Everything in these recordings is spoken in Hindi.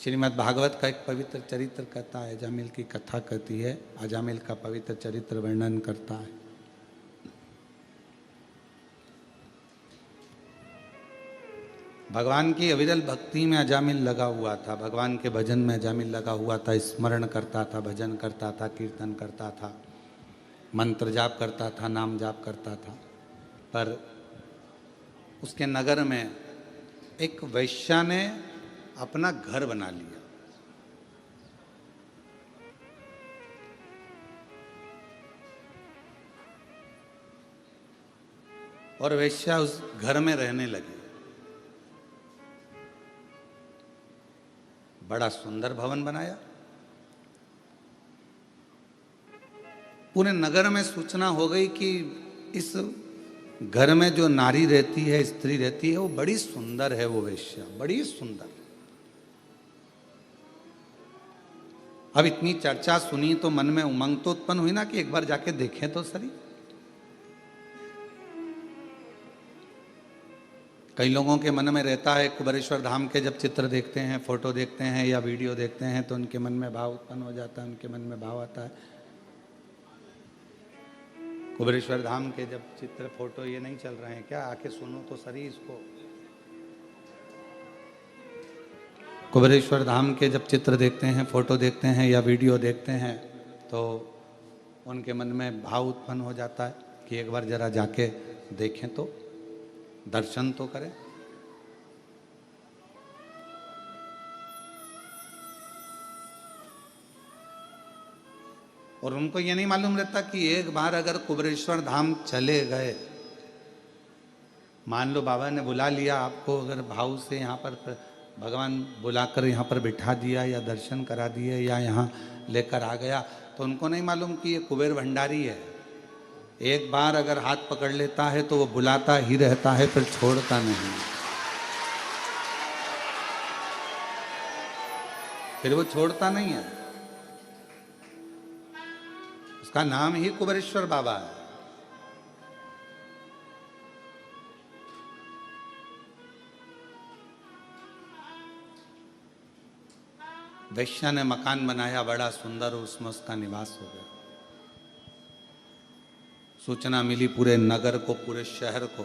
श्रीमद् भागवत का एक पवित्र चरित्र कहता है, अजामिल की कथा कहती है, अजामिल का पवित्र चरित्र वर्णन करता है। भगवान की अविरल भक्ति में अजामिल लगा हुआ था, भगवान के भजन में अजामिल लगा हुआ था, स्मरण करता था, भजन करता था, कीर्तन करता था, मंत्र जाप करता था, नाम जाप करता था। पर उसके नगर में एक वैश्या ने अपना घर बना लिया। और वैश्या उस घर में रहने लगी। बड़ा सुंदर भवन बनाया। पूरे नगर में सूचना हो गई कि इस घर में जो नारी रहती है, स्त्री रहती है, वो बड़ी सुंदर है, वो वैश्या बड़ी सुंदर। अब इतनी चर्चा सुनी तो मन में उमंग तो उत्पन्न हुई ना कि एक बार जाके देखें तो सही। कई लोगों के मन में रहता है, कुबेरेश्वर धाम के जब चित्र देखते हैं, फोटो देखते हैं या वीडियो देखते हैं तो उनके मन में भाव उत्पन्न हो जाता है, उनके मन में भाव आता है। कुबेरेश्वर धाम के जब चित्र फोटो ये नहीं चल रहे हैं क्या? आके सुनो तो सही इसको। कुबेरेश्वर धाम के जब चित्र देखते हैं, फोटो देखते हैं या वीडियो देखते हैं तो उनके मन में भाव उत्पन्न हो जाता है कि एक बार जरा जाके देखें तो, दर्शन तो करें। और उनको ये नहीं मालूम रहता कि एक बार अगर कुबेरेश्वर धाम चले गए, मान लो बाबा ने बुला लिया आपको, अगर भाव से यहाँ पर भगवान बुलाकर यहाँ पर बिठा दिया या दर्शन करा दिए या यहाँ लेकर आ गया, तो उनको नहीं मालूम कि ये कुबेर भंडारी है। एक बार अगर हाथ पकड़ लेता है तो वो बुलाता ही रहता है, फिर छोड़ता नहीं, फिर वो छोड़ता नहीं है। उसका नाम ही कुबेरेश्वर बाबा है। वैश्या ने मकान बनाया बड़ा सुंदर, उसमें उसका निवास हो गया। सूचना मिली पूरे नगर को, पूरे शहर को,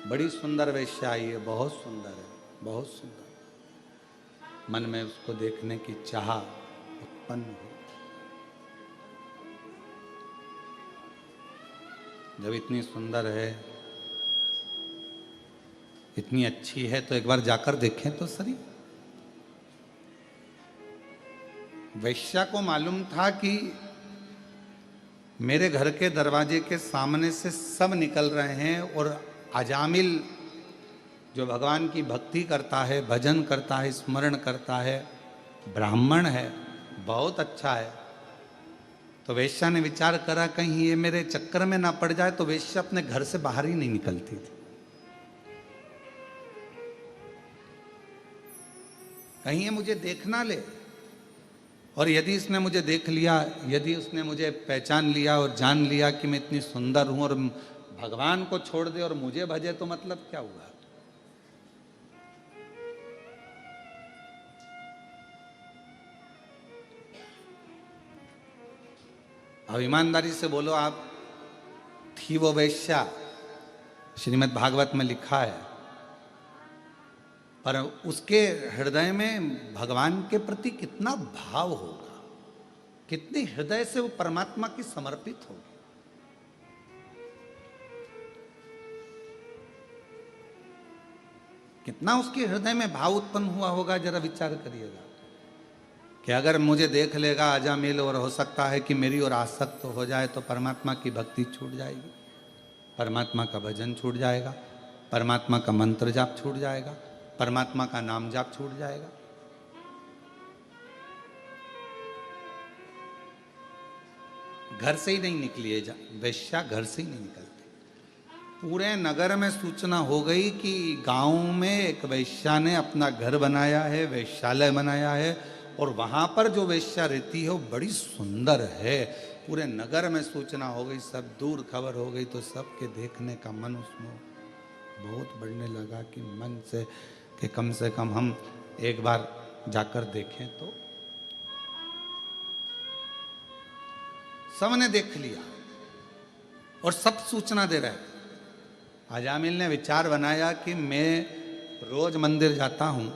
बड़ी सुंदर वैश्या आई है, बहुत सुंदर है, बहुत सुंदर। मन में उसको देखने की चाह उत्पन्न हुई। जब इतनी सुंदर है, इतनी अच्छी है, तो एक बार जाकर देखें तो सही। वैश्या को मालूम था कि मेरे घर के दरवाजे के सामने से सब निकल रहे हैं और अजामिल जो भगवान की भक्ति करता है, भजन करता है, स्मरण करता है, ब्राह्मण है, बहुत अच्छा है। तो वैश्या ने विचार करा कहीं ये मेरे चक्कर में ना पड़ जाए, तो वैश्या अपने घर से बाहर ही नहीं निकलती थी। कहीं ये मुझे देख ना ले, और यदि इसने मुझे देख लिया, यदि उसने मुझे पहचान लिया और जान लिया कि मैं इतनी सुंदर हूं और भगवान को छोड़ दे और मुझे भजे, तो मतलब क्या हुआ? अब ईमानदारी से बोलो, आप थी वो वैश्या, श्रीमद् भागवत में लिखा है, पर उसके हृदय में भगवान के प्रति कितना भाव होगा, कितने हृदय से वो परमात्मा की समर्पित होगी। कितना उसके हृदय में भाव उत्पन्न हुआ होगा, जरा विचार करिएगा कि अगर मुझे देख लेगा अजामिल और हो सकता है कि मेरी ओर आसक्त हो जाए, तो परमात्मा की भक्ति छूट जाएगी, परमात्मा का भजन छूट जाएगा, परमात्मा का मंत्र जाप छूट जाएगा, परमात्मा का नाम जाप छूट जाएगा। घर से ही नहीं निकली है वैश्या, घर से ही नहीं निकलती। पूरे नगर में सूचना हो गई कि गांव में एक वैश्या ने अपना घर बनाया है, वैश्यालय बनाया है, और वहां पर जो वैश्या रहती है वो बड़ी सुंदर है। पूरे नगर में सूचना हो गई, सब दूर खबर हो गई, तो सबके देखने का मन उसमें बहुत बढ़ने लगा कि मन से कम हम एक बार जाकर देखें। तो सबने देख लिया और सब सूचना दे रहे। अजामिल ने विचार बनाया कि मैं रोज मंदिर जाता हूं,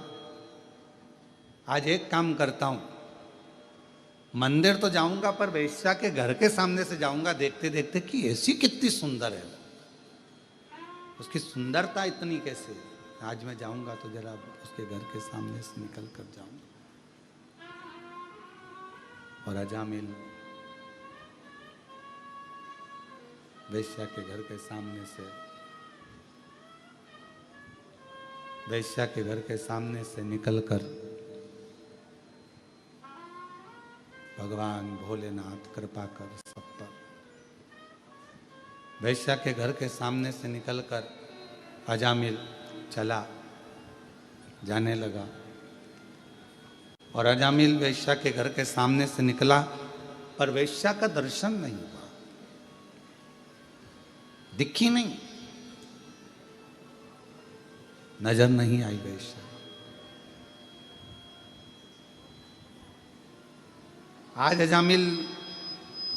आज एक काम करता हूं, मंदिर तो जाऊंगा पर वेश्या के घर के सामने से जाऊंगा, देखते देखते कि ऐसी कितनी सुंदर है, उसकी सुंदरता इतनी कैसे। आज मैं जाऊंगा तो जरा उसके घर के सामने से निकल कर जाऊंगा। और अजामिल वेश्या के घर के सामने से निकलकर भगवान भोलेनाथ कृपा कर सब पर, वेश्या के घर के सामने से निकलकर अजामिल चला, जाने लगा। और अजामिल वेश्या के घर के सामने से निकला पर वेश्या का दर्शन नहीं हुआ, दिखी नहीं, नजर नहीं आई वेश्या। आज अजामिल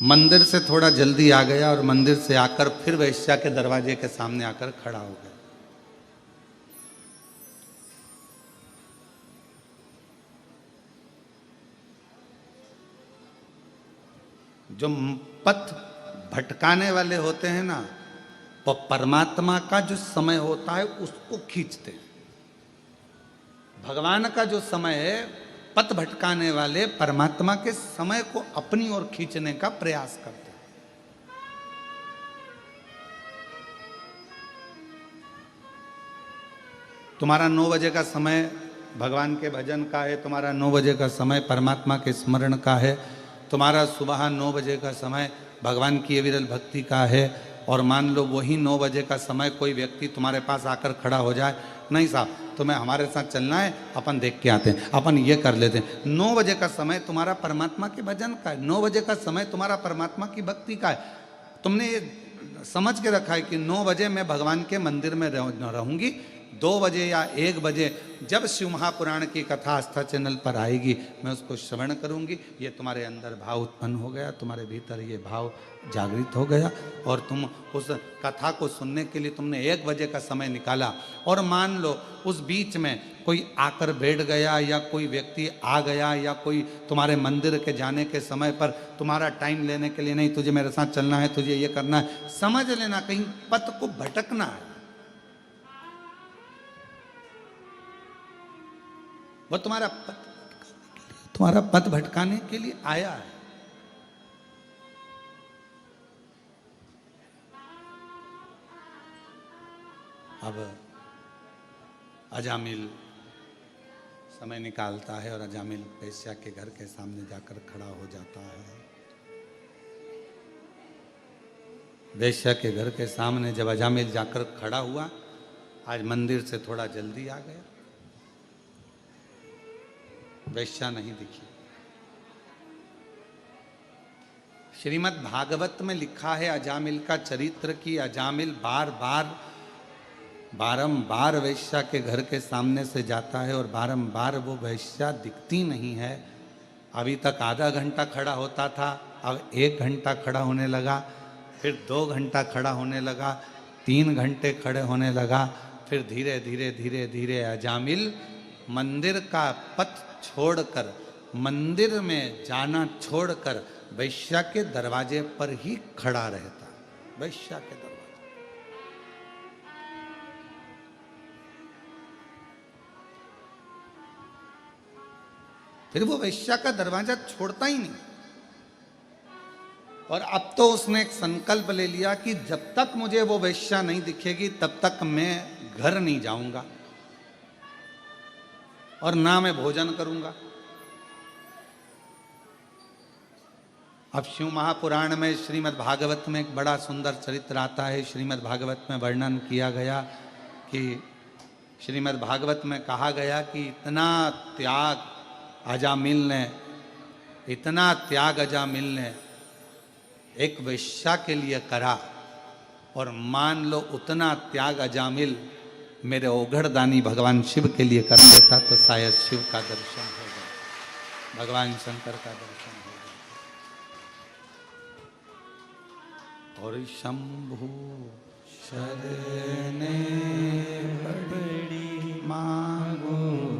मंदिर से थोड़ा जल्दी आ गया और मंदिर से आकर फिर वेश्या के दरवाजे के सामने आकर खड़ा हो गया। जो पथ भटकाने वाले होते हैं ना, वो परमात्मा का जो समय होता है उसको खींचते हैं। भगवान का जो समय है, पथ भटकाने वाले परमात्मा के समय को अपनी ओर खींचने का प्रयास करते हैं। तुम्हारा 9 बजे का समय भगवान के भजन का है, तुम्हारा 9 बजे का समय परमात्मा के स्मरण का है, तुम्हारा सुबह 9 बजे का समय भगवान की विरल भक्ति का है। और मान लो वही 9 बजे का समय कोई व्यक्ति तुम्हारे पास आकर खड़ा हो जाए, नहीं साहब तुम्हें हमारे साथ चलना है, अपन देख के आते हैं, अपन ये कर लेते हैं। 9 बजे का समय तुम्हारा परमात्मा के भजन का है, 9 बजे का समय तुम्हारा परमात्मा की भक्ति का है। तुमने ये समझ के रखा है कि 9 बजे मैं भगवान के मंदिर में रहूंगी, 2 बजे या 1 बजे जब शिव महापुराण की कथा आस्था चैनल पर आएगी मैं उसको श्रवण करूंगी। ये तुम्हारे अंदर भाव उत्पन्न हो गया, तुम्हारे भीतर ये भाव जागृत हो गया और तुम उस कथा को सुनने के लिए तुमने 1 बजे का समय निकाला। और मान लो उस बीच में कोई आकर बैठ गया या कोई व्यक्ति आ गया या कोई तुम्हारे मंदिर के जाने के समय पर तुम्हारा टाइम लेने के लिए, नहीं तुझे मेरे साथ चलना है, तुझे ये करना है, समझ लेना कहीं पथ को भटकना है। वो तुम्हारा पथ भटकाने के लिए आया है। अब अजामिल समय निकालता है और अजामिल वेश्या के घर के सामने जाकर खड़ा हो जाता है। वेश्या के घर के सामने जब अजामिल जाकर खड़ा हुआ, आज मंदिर से थोड़ा जल्दी आ गया, वेश्या नहीं दिखी। श्रीमद् भागवत में लिखा है अजामिल का चरित्र कि अजामिल बारंबार वेश्या के घर के सामने से जाता है और बारंबार वो वेश्या दिखती नहीं है। अभी तक आधा घंटा खड़ा होता था, अब 1 घंटा खड़ा होने लगा, फिर 2 घंटा खड़ा होने लगा, 3 घंटे खड़े होने लगा, फिर धीरे धीरे धीरे धीरे अजामिल मंदिर का पथ छोड़कर, मंदिर में जाना छोड़कर वेश्या के दरवाजे पर ही खड़ा रहता। वेश्या के दरवाजे, फिर वो वेश्या का दरवाजा छोड़ता ही नहीं। और अब तो उसने एक संकल्प ले लिया कि जब तक मुझे वो वेश्या नहीं दिखेगी तब तक मैं घर नहीं जाऊंगा और ना मैं भोजन करूंगा। अब शिव महापुराण में श्रीमद् भागवत में एक बड़ा सुंदर चरित्र आता है। श्रीमद् भागवत में वर्णन किया गया कि श्रीमद् भागवत में कहा गया कि इतना त्याग अजामिल ने एक वेश्या के लिए करा। और मान लो उतना त्याग अजामिल मेरे ओघड़दानी भगवान शिव के लिए कर देता तो शायद शिव का दर्शन हो जाए, भगवान शंकर का दर्शन हो जाए। और शंभु शरणे पड़ी मांगो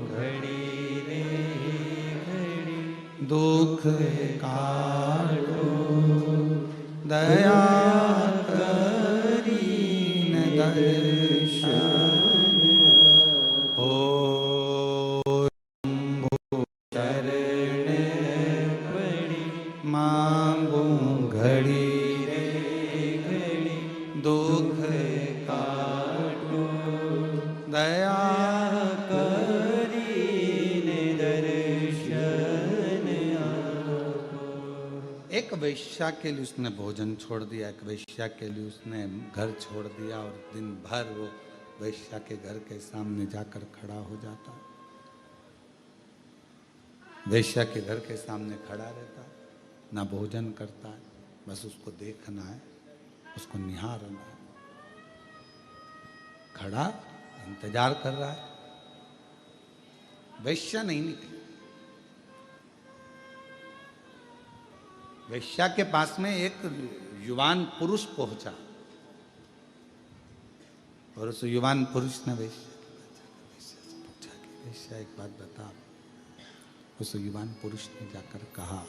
घड़ी रे घड़ी, दुख काटो दया करीन दर्शन। ओ शंभु शरण पड़ी मांगो घड़ी रे घड़ी, दुख काटो दया करीन दर्शन। एक वैश्या के लिए उसने भोजन छोड़ दिया, एक वैश्या के लिए उसने घर छोड़ दिया और दिन भर वो वैश्या के घर के सामने जाकर खड़ा हो जाता, वैश्या के घर के सामने खड़ा रहता, ना भोजन करता है, बस उसको देखना है, उसको निहारना है, खड़ा इंतजार कर रहा है। वैश्या नहीं निकली। वैश्या के पास में एक युवान पुरुष पहुंचा और उस युवान पुरुष ने वैश्या से पूछा कि वैश्या एक बात बता। उस युवान पुरुष ने जाकर कहा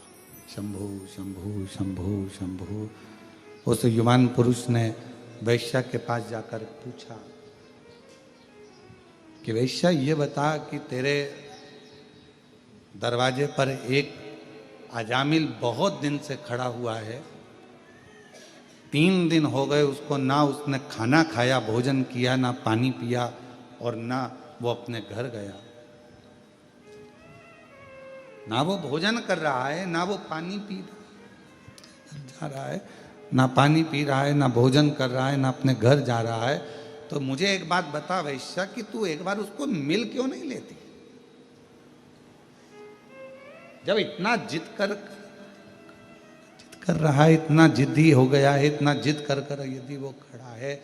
शंभु शंभु शंभु शंभु। उस युवान पुरुष ने वैश्या के पास जाकर पूछा कि वैश्या ये बता कि तेरे दरवाजे पर एक अजामिल बहुत दिन से खड़ा हुआ है, 3 दिन हो गए उसको, ना उसने खाना खाया, भोजन किया, ना पानी पिया और ना वो अपने घर गया, ना वो भोजन कर रहा है, ना वो पानी पी जा रहा है, ना पानी पी रहा है, ना भोजन कर रहा है, ना अपने घर जा रहा है। तो मुझे एक बात बता वैश्या कि तू एक बार उसको मिल क्यों नहीं लेती? जब इतना जिद कर रहा है, इतना जिद्दी हो गया है, इतना जिद कर कर यदि वो खड़ा है,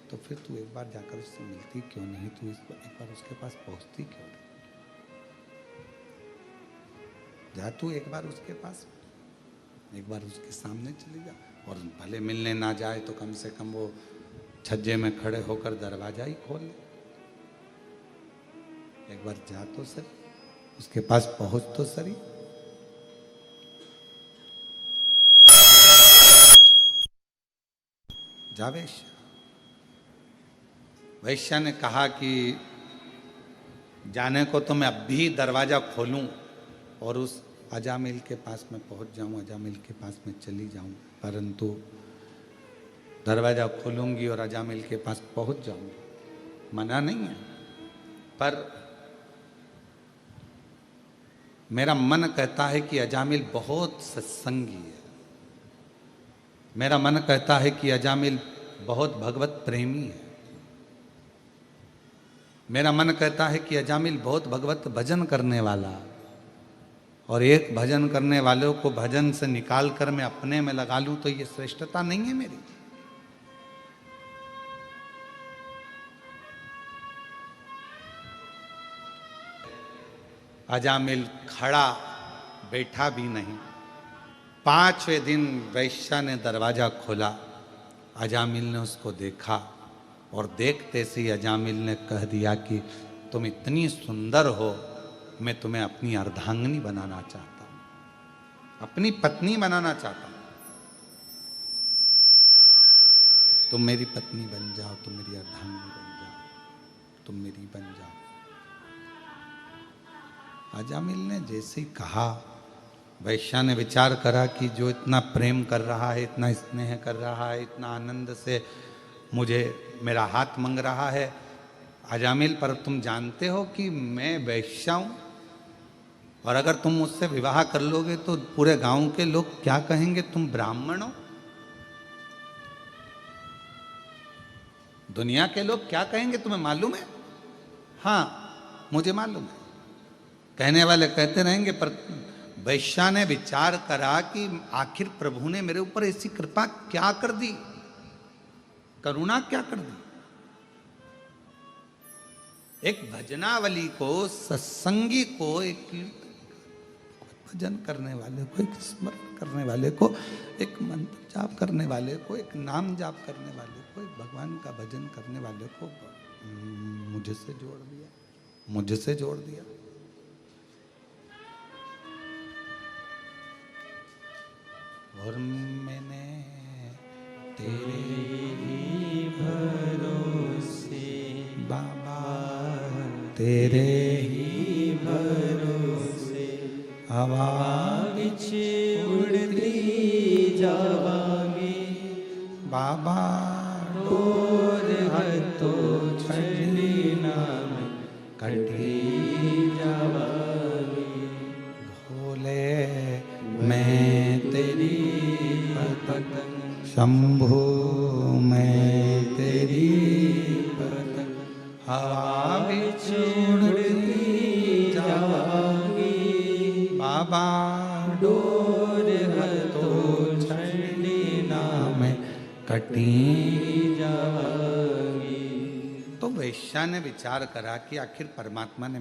तो फिर तू एक बार जाकर उससे मिलती क्यों नहीं? तू एक बार उसके पास पहुंचती क्यों नहीं? जा तू एक बार उसके पास, एक बार उसके सामने चली जा, और भले मिलने ना जाए तो कम से कम वो छज्जे में खड़े होकर दरवाजा ही खोल ले। एक बार जा तो सही, उसके पास पहुंच तो सही। जा वैश्या। वैश्या ने कहा कि जाने को तो मैं अब भी दरवाजा खोलूं और उस अजामिल के पास में पहुंच जाऊं, अजामिल के पास में चली जाऊं, परंतु दरवाजा खोलूंगी और अजामिल के पास पहुंच जाऊंगी, मना नहीं है, पर मेरा मन कहता है कि अजामिल बहुत सत्संगी है, मेरा मन कहता है कि अजामिल बहुत भगवत प्रेमी है, मेरा मन कहता है कि अजामिल बहुत भगवत भजन करने वाला, और एक भजन करने वालों को भजन से निकाल कर मैं अपने में लगा लूं तो ये श्रेष्ठता नहीं है मेरी। अजामिल खड़ा बैठा भी नहीं। 5वें दिन वैश्या ने दरवाजा खोला, अजामिल ने उसको देखा और देखते से ही अजामिल ने कह दिया कि तुम इतनी सुंदर हो, मैं तुम्हें अपनी अर्धांगिनी बनाना चाहता हूं, अपनी पत्नी बनाना चाहता हूं, तुम मेरी पत्नी बन जाओ, तुम मेरी अर्धांगिनी बन जाओ, तुम मेरी बन जाओ। अजामिल ने जैसे ही कहा, वैश्या ने विचार करा कि जो इतना प्रेम कर रहा है, इतना स्नेह कर रहा है, इतना आनंद से मुझे मेरा हाथ मांग रहा है, अजामिल पर तुम जानते हो कि मैं वैश्या हूं, और अगर तुम मुझसे विवाह कर लोगे तो पूरे गांव के लोग क्या कहेंगे, तुम ब्राह्मण हो। दुनिया के लोग क्या कहेंगे तुम्हें मालूम है? हाँ, मुझे मालूम है, कहने वाले कहते रहेंगे, पर वैश्या ने विचार करा कि आखिर प्रभु ने मेरे ऊपर ऐसी कृपा क्या कर दी, करुणा क्या कर दी। एक भजनावली को, सत्संगी को, एक भजन करने वाले को, एक स्मरण करने वाले को, एक मंत्र जाप करने वाले को, एक नाम जाप करने वाले को, एक भगवान का भजन करने वाले को मुझसे जोड़ दिया, मुझसे जोड़ दिया। और मैंने तेरे ही भरोसे बाबा, तेरे ही भरोसे हवा विच उड़ती जावांगी बाबा, डोर हथो छड़ी नाम कटी जावांगी। भोले मैं तेरी पतंग, शंभु मैं तेरी पतंग, हवा विच उड़ती जावांगी बाबा, डोर हथो छड़ी नाम कटी जावांगी। तो वैश्या ने विचार करा कि आखिर परमात्मा ने